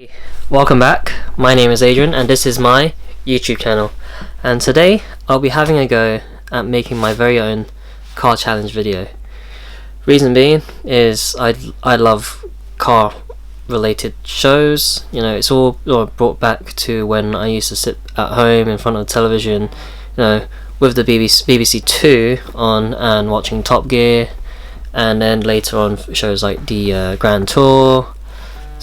Hey, welcome back. My name is Adrian and this is my YouTube channel, and today I'll be having a go at making my very own car challenge video. Reason being is I love car related shows. You know, it's all brought back to when I used to sit at home in front of the television, with the BBC Two on and watching Top Gear, and then later on shows like the Grand Tour.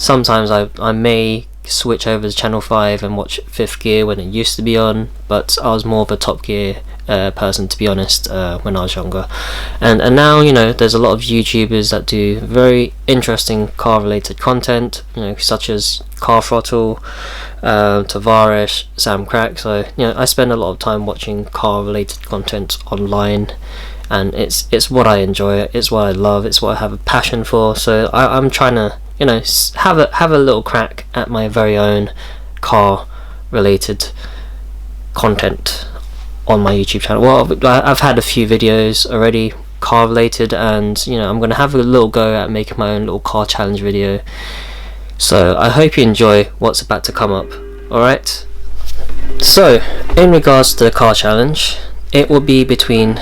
Sometimes I may switch over to Channel 5 and watch Fifth Gear when it used to be on, but I was more of a Top Gear person, to be honest, when I was younger. And now, there's a lot of YouTubers that do very interesting car related content, such as Car Throttle, Tavares, Sam Crack. So I spend a lot of time watching car related content online, and it's what I enjoy, it's what I love, it's what I have a passion for. So I'm trying to have a little crack at my very own car related content on my YouTube channel. Well, I've had a few videos already car related, and I'm gonna have a little go at making my own little car challenge video. So I hope you enjoy what's about to come up. Alright, so in regards to the car challenge, it will be between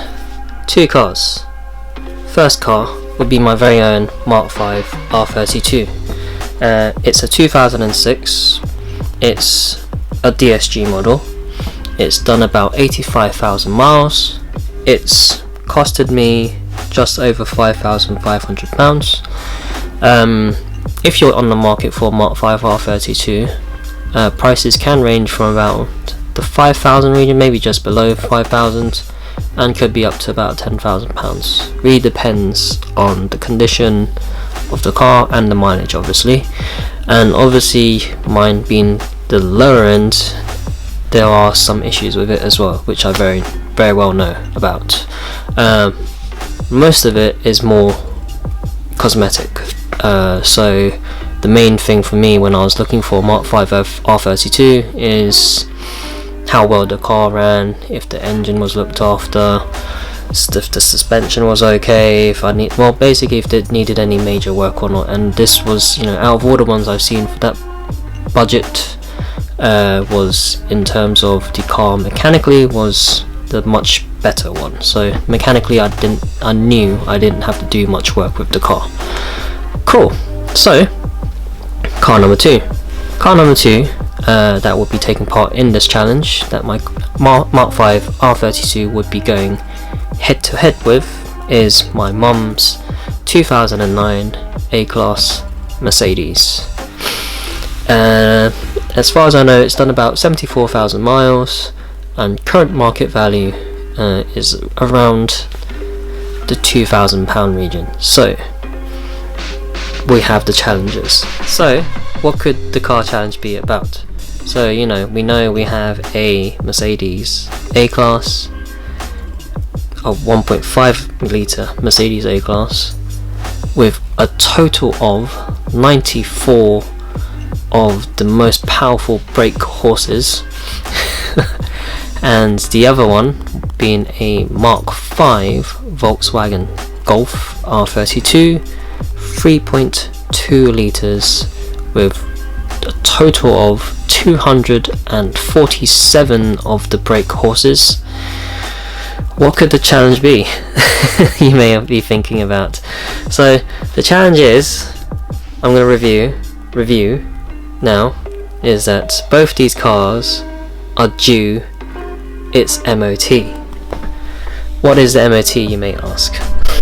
two cars. First car would be my very own Mark 5 R32. It's a 2006. It's a DSG model. It's done about 85,000 miles. It's costed me just over £5,500. If you're on the market for Mark 5 R32, prices can range from about the 5,000 region, maybe just below 5,000. And could be up to about £10,000. Really depends on the condition of the car and the mileage, obviously. And obviously, mine being the lower end, there are some issues with it as well, which I very, very well know about. Most of it is more cosmetic. So the main thing for me when I was looking for Mark 5 R32 is how well the car ran, if the engine was looked after, if the suspension was okay, if it needed any major work or not. And this was, out of all the ones I've seen for that budget, was, in terms of the car mechanically, was the much better one. So mechanically I knew I didn't have to do much work with the car. Cool. So car number two that would be taking part in this challenge, that my Mark 5 R32 would be going head to head with, is my mum's 2009 A-Class Mercedes. As far as I know, it's done about 74,000 miles, and current market value is around the £2,000 region. So we have the challenges. So what could the car challenge be about? So we know we have a Mercedes A-Class, a 1.5 litre Mercedes A-Class with a total of 94 of the most powerful brake horses, and the other one being a Mark 5 Volkswagen Golf R32, 3.2 litres with a total of 247 of the brake horses. What could the challenge be? You may be thinking about. So the challenge is, I'm going to review now, is that both these cars are due its MOT. What is the MOT, you may ask?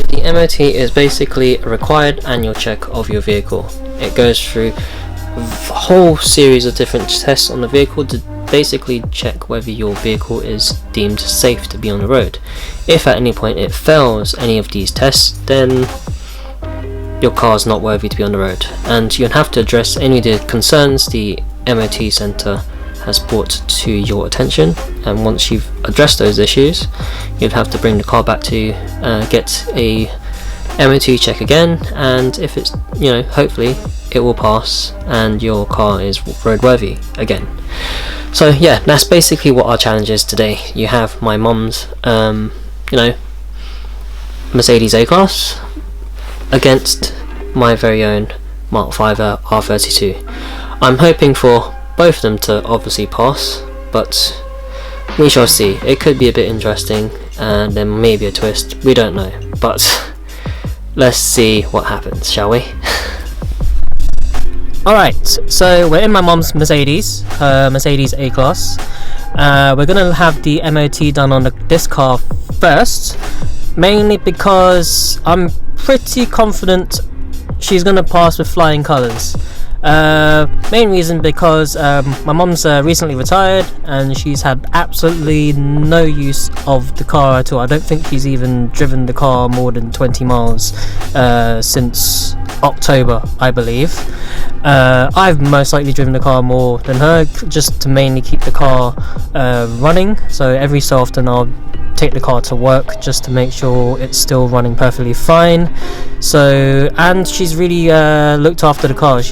The MOT is basically a required annual check of your vehicle. It goes through a whole series of different tests on the vehicle to basically check whether your vehicle is deemed safe to be on the road. If at any point it fails any of these tests, then your car is not worthy to be on the road, and you'll have to address any of the concerns the MOT centre has brought to your attention. And once you've addressed those issues, you'll have to bring the car back to get a MOT check again, and if it's, hopefully it will pass and your car is roadworthy again. So yeah, that's basically what our challenge is today. You have my mum's Mercedes A-Class against my very own Mark 5 R32. I'm hoping for both of them to obviously pass, but we shall see. It could be a bit interesting, and there may be a twist, we don't know, but let's see what happens, shall we? Alright, so we're in my mom's Mercedes, her Mercedes A-Class. We're going to have the MOT done on this car first, mainly because I'm pretty confident she's going to pass with flying colours. Main reason because my mom's recently retired and she's had absolutely no use of the car at all. I don't think she's even driven the car more than 20 miles since October, I believe. I've most likely driven the car more than her, just to mainly keep the car running. So every so often I'll take the car to work just to make sure it's still running perfectly fine. So, and she's really looked after the car.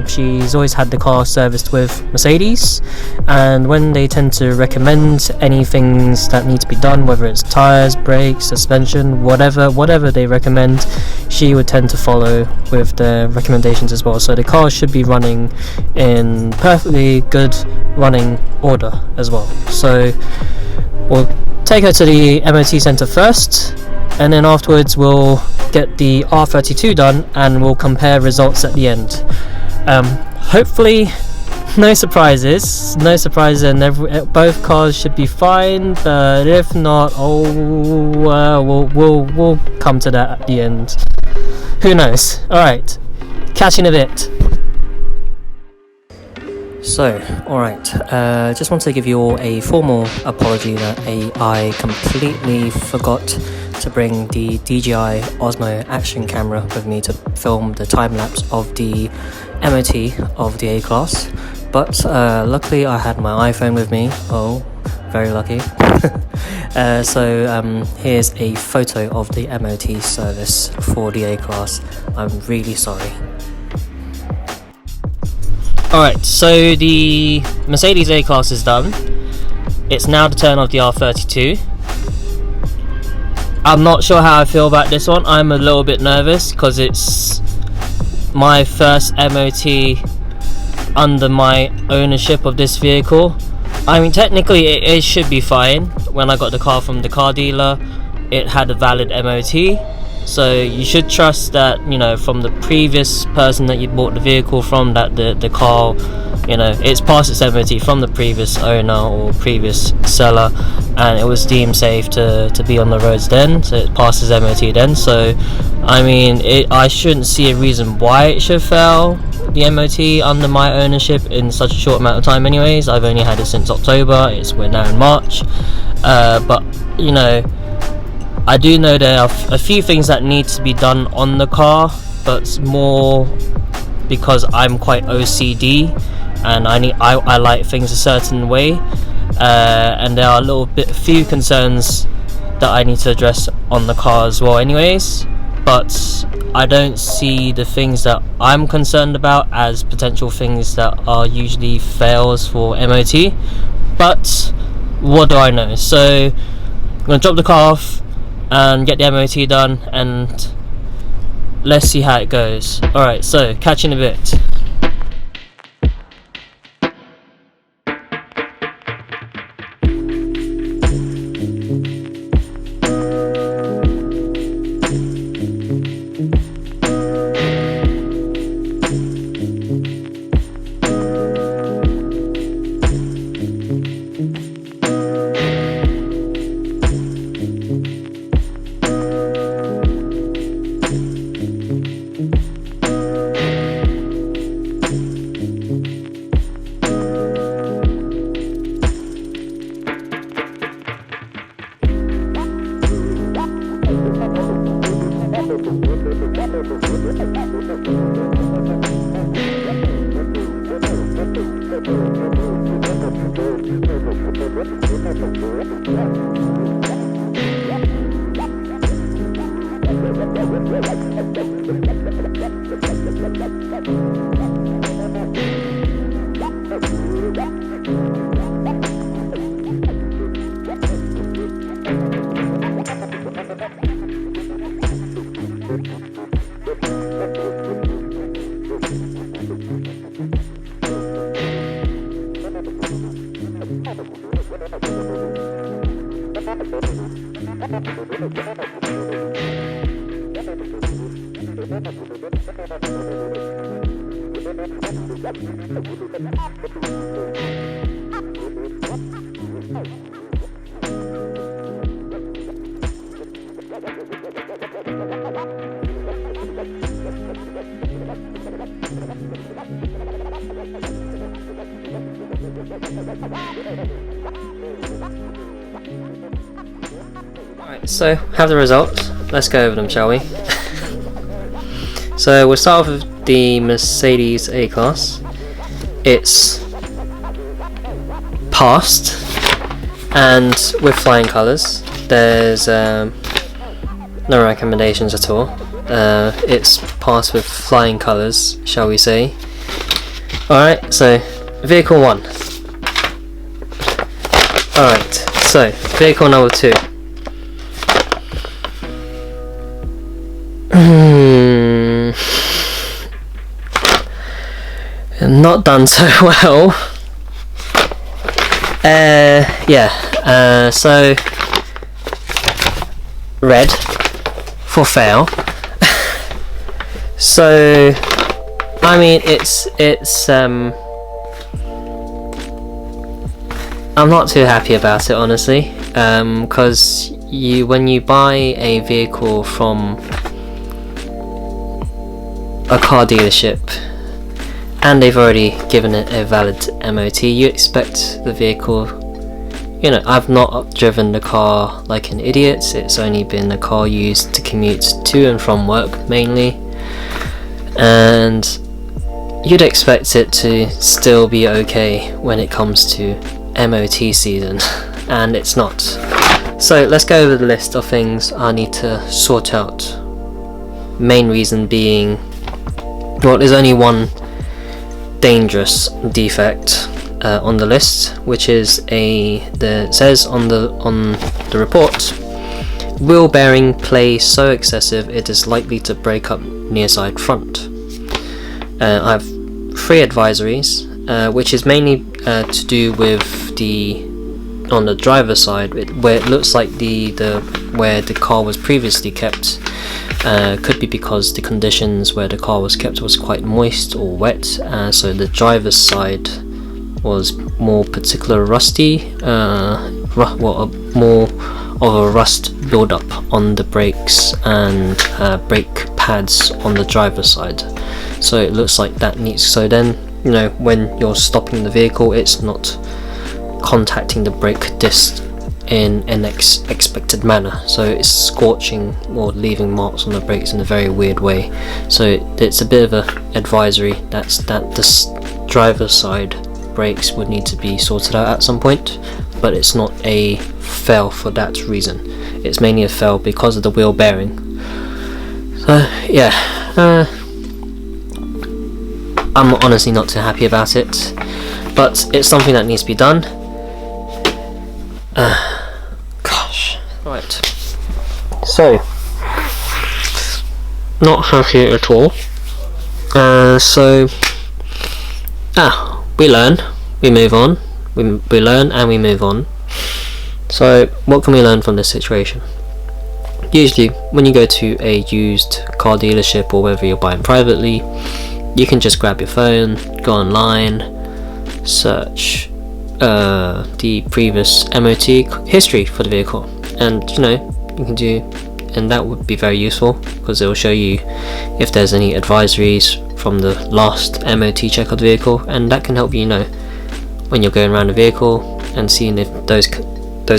She's always had the car serviced with Mercedes, and when they tend to recommend any things that need to be done, whether it's tires, brakes, suspension, whatever they recommend, she would tend to follow with the recommendations as well. So the car should be running in perfectly good running order as well. So we'll take her to the MOT centre first, and then afterwards we'll get the R32 done and we'll compare results at the end. Hopefully no surprises, and both cars should be fine, but if not, we'll come to that at the end. Who knows? Alright, catch you in a bit. So, alright, just want to give you all a formal apology that I completely forgot to bring the DJI Osmo action camera with me to film the time-lapse of the MOT of the A-Class, but luckily I had my iPhone with me. Oh, very lucky. So here's a photo of the MOT service for the A-Class. I'm really sorry. Alright, so the Mercedes A-Class is done. It's now the turn of the R32. I'm not sure how I feel about this one. I'm a little bit nervous because it's my first MOT under my ownership of this vehicle. I mean, technically it should be fine. When I got the car from the car dealer, it had a valid MOT. So you should trust that, you know, from the previous person that you bought the vehicle from, that the car, you know, it's passed its MOT from the previous owner or previous seller, and it was deemed safe to be on the roads then, so it passes MOT then. So I mean, I shouldn't see a reason why it should fail the MOT under my ownership in such a short amount of time anyways. I've only had it since October, we're now in March, but you know, I do know there are a few things that need to be done on the car, but it's more because I'm quite OCD and I like things a certain way, and there are few concerns that I need to address on the car as well anyways, but I don't see the things that I'm concerned about as potential things that are usually fails for MOT, but what do I know? So I'm going to drop the car off and get the MOT done, and let's see how it goes. Alright, so catch you in a bit. Alright, so have the results. Let's go over them, shall we? So we'll start off with the Mercedes A-Class. It's passed, and with flying colours. There's no recommendations at all. It's passed with flying colours, shall we say. Alright, so vehicle 1. Alright, so vehicle number 2. Not done so well. So red for fail. So I mean, it's I'm not too happy about it, honestly, because when you buy a vehicle from a car dealership and they've already given it a valid MOT, you expect the vehicle, you know, I've not driven the car like an idiot. It's only been a car used to commute to and from work mainly, and you'd expect it to still be okay when it comes to MOT season, and it's not. So let's go over the list of things I need to sort out. Main reason being, well, there's only one dangerous defect on the list, which is it says on the report, wheel bearing play so excessive it is likely to break up near side front. I have 3 advisories, which is mainly to do with on the driver's side, where it looks like where the car was previously kept. Could be because the conditions where the car was kept was quite moist or wet, so the driver's side was more particular rusty, more of a rust build-up on the brakes and brake pads on the driver's side. So it looks like that needs. So then, you know, when you're stopping the vehicle, it's not contacting the brake disc in an expected manner, so it's scorching or leaving marks on the brakes in a very weird way. So it's a bit of a advisory that this driver's side brakes would need to be sorted out at some point, but it's not a fail for that reason. It's mainly a fail because of the wheel bearing. So yeah, I'm honestly not too happy about it, but it's something that needs to be done. Gosh. Right. So, not happy at all. We learn, we move on, we learn and we move on. So, what can we learn from this situation? Usually, when you go to a used car dealership or whether you're buying privately, you can just grab your phone, go online, search the previous MOT history for the vehicle, and you know, you can do, and that would be very useful because it will show you if there's any advisories from the last MOT check of the vehicle, and that can help you know when you're going around the vehicle and seeing if those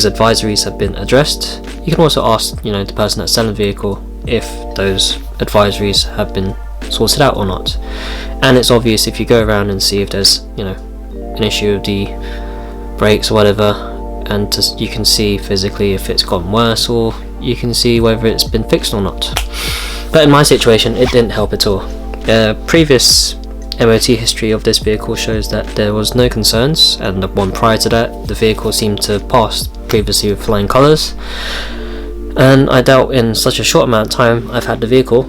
advisories have been addressed. You can also ask, you know, the person that's selling the vehicle if those advisories have been sorted out or not. And it's obvious if you go around and see if there's, you know, an issue with the brakes or whatever, and you can see physically if it's gotten worse, or you can see whether it's been fixed or not. But in my situation, it didn't help at all. Previous MOT history of this vehicle shows that there was no concerns, and the one prior to that, the vehicle seemed to pass previously with flying colours. And I doubt in such a short amount of time I've had the vehicle,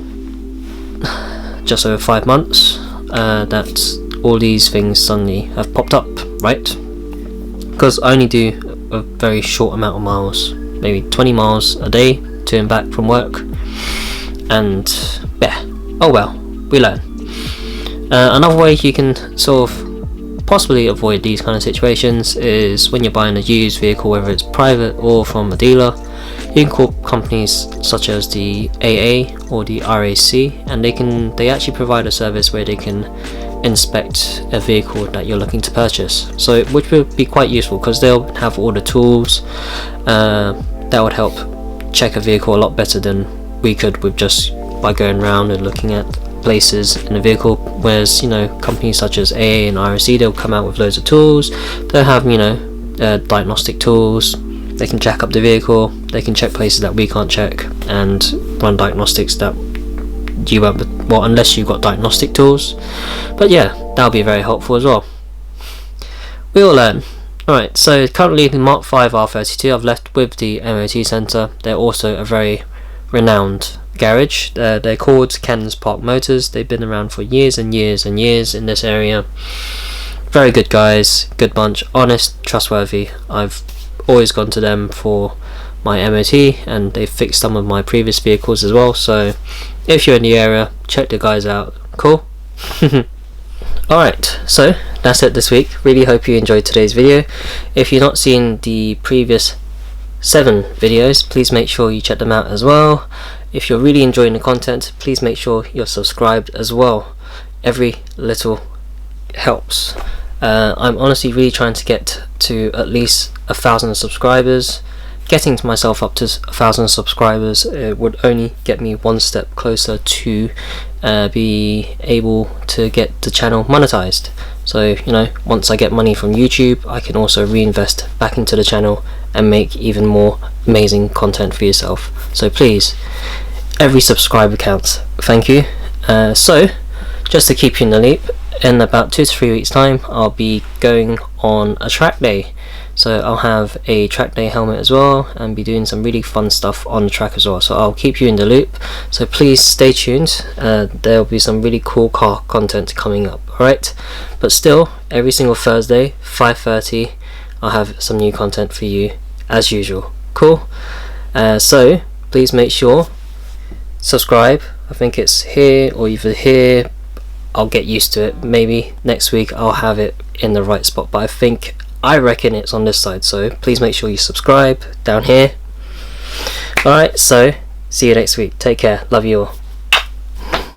just over 5 months, that all these things suddenly have popped up, right? Because I only do a very short amount of miles maybe 20 miles a day to and back from work, and yeah, oh well, we learn. Another way you can sort of possibly avoid these kind of situations is when you're buying a used vehicle, whether it's private or from a dealer. You can call companies such as the AA or the RAC, and they actually provide a service where they can inspect a vehicle that you're looking to purchase, so which will be quite useful because they'll have all the tools that would help check a vehicle a lot better than we could with just by going around and looking at places in a vehicle. Whereas, you know, companies such as AA and RAC, they'll come out with loads of tools. They'll have, you know, diagnostic tools. They can jack up the vehicle, they can check places that we can't check, and run diagnostics that you won't, well, unless you've got diagnostic tools. But yeah, that'll be very helpful as well. We will learn. Alright, so currently the Mark 5 R32 I've left with the MOT centre. They're also a very renowned garage. They're called Canons Park Motors. They've been around for years and years and years in this area. Very good guys, good bunch, honest, trustworthy. I've always gone to them for my MOT, and they've fixed some of my previous vehicles as well, so if you're in the area, check the guys out. Cool. Alright, so that's it this week. Really hope you enjoyed today's video. If you've not seen the previous 7 videos, please make sure you check them out as well. If you're really enjoying the content, please make sure you're subscribed as well. Every little helps. I'm honestly really trying to get to at least 1,000 subscribers. Getting to myself up to 1,000 subscribers would only get me one step closer to be able to get the channel monetized. So, you know, once I get money from YouTube, I can also reinvest back into the channel and make even more amazing content for yourself. So please, every subscriber counts. Thank you. So just to keep you in the loop, in about 2 to 3 weeks time, I'll be going on a track day. So I'll have a track day helmet as well, and be doing some really fun stuff on the track as well. So I'll keep you in the loop, so please stay tuned. There'll be some really cool car content coming up. Alright, but still, every single Thursday 5:30 I'll have some new content for you as usual. Cool. So please make sure subscribe. I think it's here or either here. I'll get used to it. Maybe next week I'll have it in the right spot, but I reckon it's on this side, so please make sure you subscribe down here. Alright, so see you next week. Take care. Love you all.